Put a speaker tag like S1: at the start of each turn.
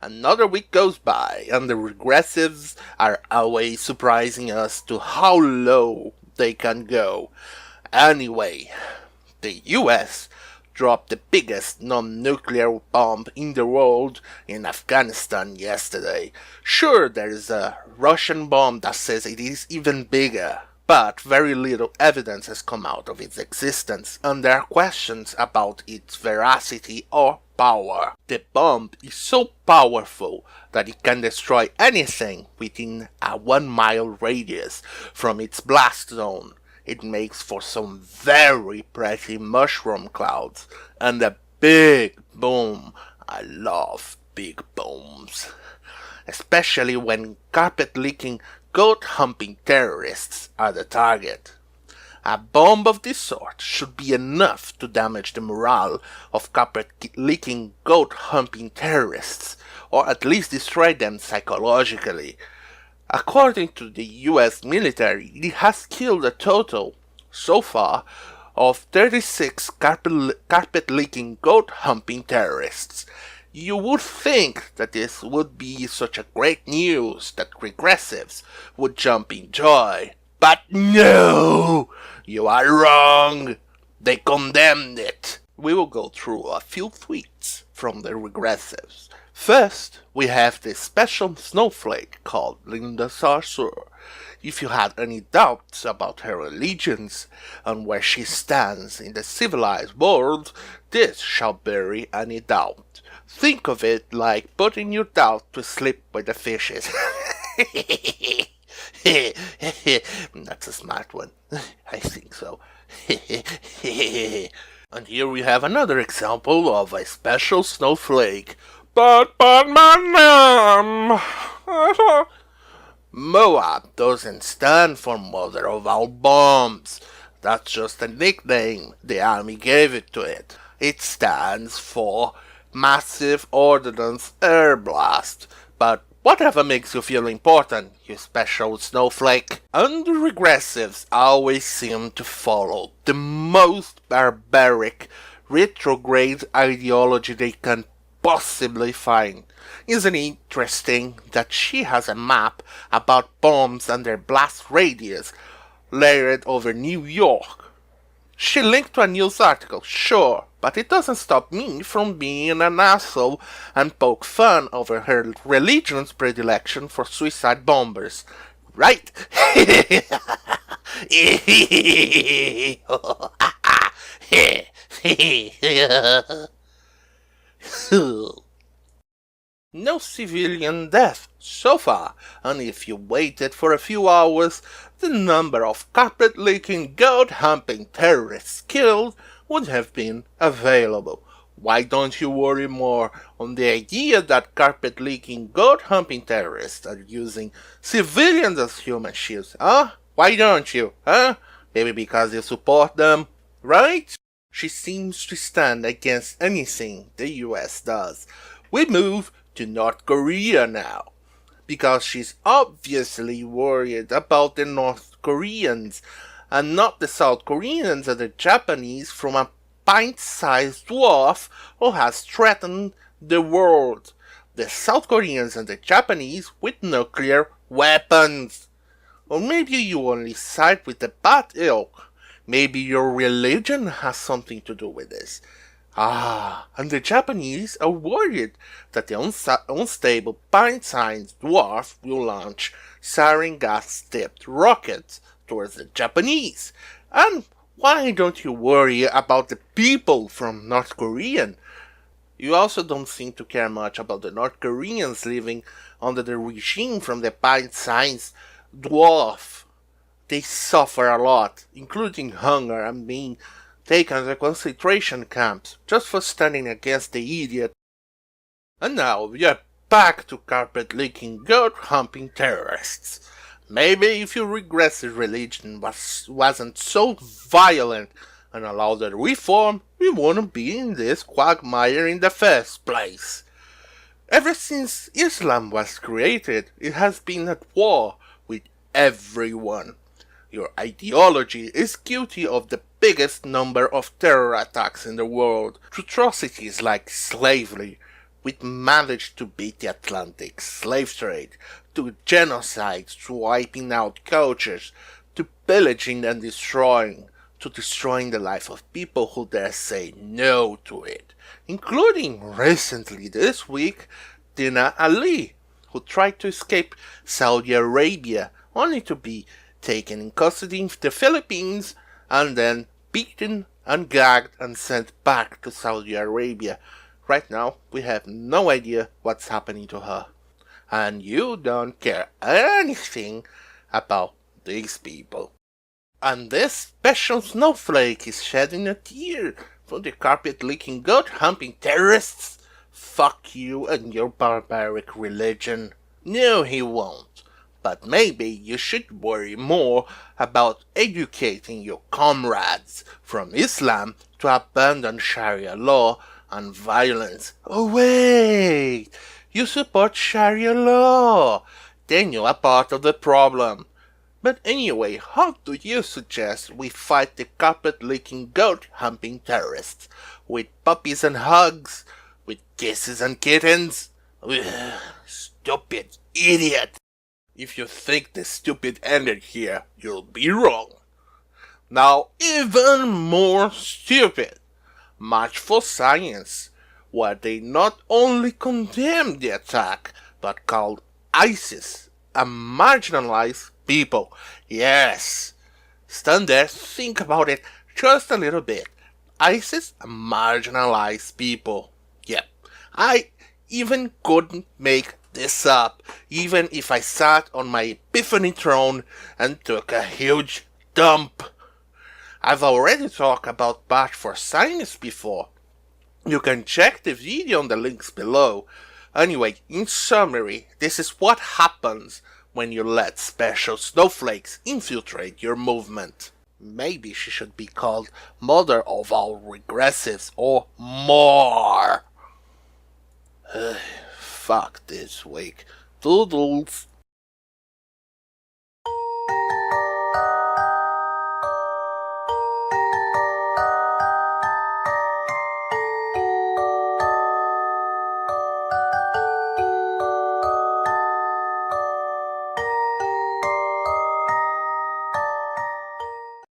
S1: Another week goes by, and the regressives are always surprising us to how low they can go. Anyway, the US dropped the biggest non-nuclear bomb in the world in Afghanistan yesterday. Sure, there is a Russian bomb that says it is even bigger, but very little evidence has come out of its existence, and there are questions about its veracity or power. The bomb is so powerful that it can destroy anything within a 1-mile radius from its blast zone. It makes for some very pretty mushroom clouds and a big boom. I love big booms, especially when carpet-licking, goat-humping terrorists are the target. A bomb of this sort should be enough to damage the morale of carpet-licking, goat-humping terrorists, or at least destroy them psychologically. According to the US military, it has killed a total, so far, of 36 carpet-licking, goat-humping terrorists. You would think that this would be such a great news that regressives would jump in joy. But no! You are wrong! They condemned it! We will go through a few tweets from the regressives. First, we have this special snowflake called Linda Sarsour. If you had any doubts about her allegiance and where she stands in the civilized world, this shall bury any doubt. Think of it like putting your doubt to sleep with the fishes. That's a smart one. I think so. And here we have another example of a special snowflake. But ma'am, MOAB doesn't stand for Mother of All Bombs. That's just a nickname. The army gave it to it. It stands for Massive Ordnance Air Blast. But whatever makes you feel important, you special snowflake. And the regressives always seem to follow the most barbaric, retrograde ideology they can possibly find. Isn't it interesting that she has a map about bombs and their blast radius layered over New York? She linked to a news article, sure, but it doesn't stop me from being an asshole and poke fun over her religion's predilection for suicide bombers. Right? No civilian death so far, and if you waited for a few hours, the number of carpet-licking, goat-humping terrorists killed would have been available. Why don't you worry more on the idea that carpet-licking, goat-humping terrorists are using civilians as human shields, huh? Why don't you, huh? Maybe because you support them, right? She seems to stand against anything the US does. We move to North Korea now, because she's obviously worried about the North Koreans and not the South Koreans or the Japanese from a pint-sized dwarf who has threatened the world. The South Koreans and the Japanese with nuclear weapons. Or maybe you only side with the bad ilk. Maybe your religion has something to do with this. And the Japanese are worried that the unstable pint-sized dwarf will launch sarin gas-tipped rockets towards the Japanese. And why don't you worry about the people from North Korea? You also don't seem to care much about the North Koreans living under the regime from the pint-sized dwarf. They suffer a lot, including hunger and being taken to concentration camps just for standing against the idiot. And now we are back to carpet-licking, goat-humping terrorists. Maybe if your regressive religion wasn't so violent and allowed a reform, we wouldn't be in this quagmire in the first place. Ever since Islam was created, it has been at war with everyone. Your ideology is guilty of the biggest number of terror attacks in the world, atrocities like slavery, We managed to beat the Atlantic slave trade, to genocides, to wiping out cultures, to pillaging and destroying, to destroying the life of people who dare say no to it, including recently this week Dina Ali, who tried to escape Saudi Arabia only to be taken in custody in the Philippines and then beaten and gagged and sent back to Saudi Arabia. Right now, we have no idea what's happening to her. And you don't care anything about these people. And this special snowflake is shedding a tear for the carpet-licking, goat-humping terrorists. Fuck you and your barbaric religion. No, he won't. But maybe you should worry more about educating your comrades from Islam to abandon Sharia law and violence. Oh wait, you support Sharia law. Then you are part of the problem. But anyway, how do you suggest we fight the carpet-licking, goat-humping terrorists? With puppies and hugs? With kisses and kittens? Ugh, stupid idiot! If you think the stupid ended here, you'll be wrong. Now, even more stupid. March for Science, where they not only condemned the attack, but called ISIS a marginalized people. Yes. Stand there, think about it just a little bit. ISIS a marginalized people. Yep. I even couldn't make this up, even if I sat on my epiphany throne and took a huge dump. I've already talked about March for Science before. You can check the video on the links below. Anyway, in summary, this is what happens when you let special snowflakes infiltrate your movement. Maybe she should be called Mother of all Regressives or MOAR. Fuck this week. Toodles.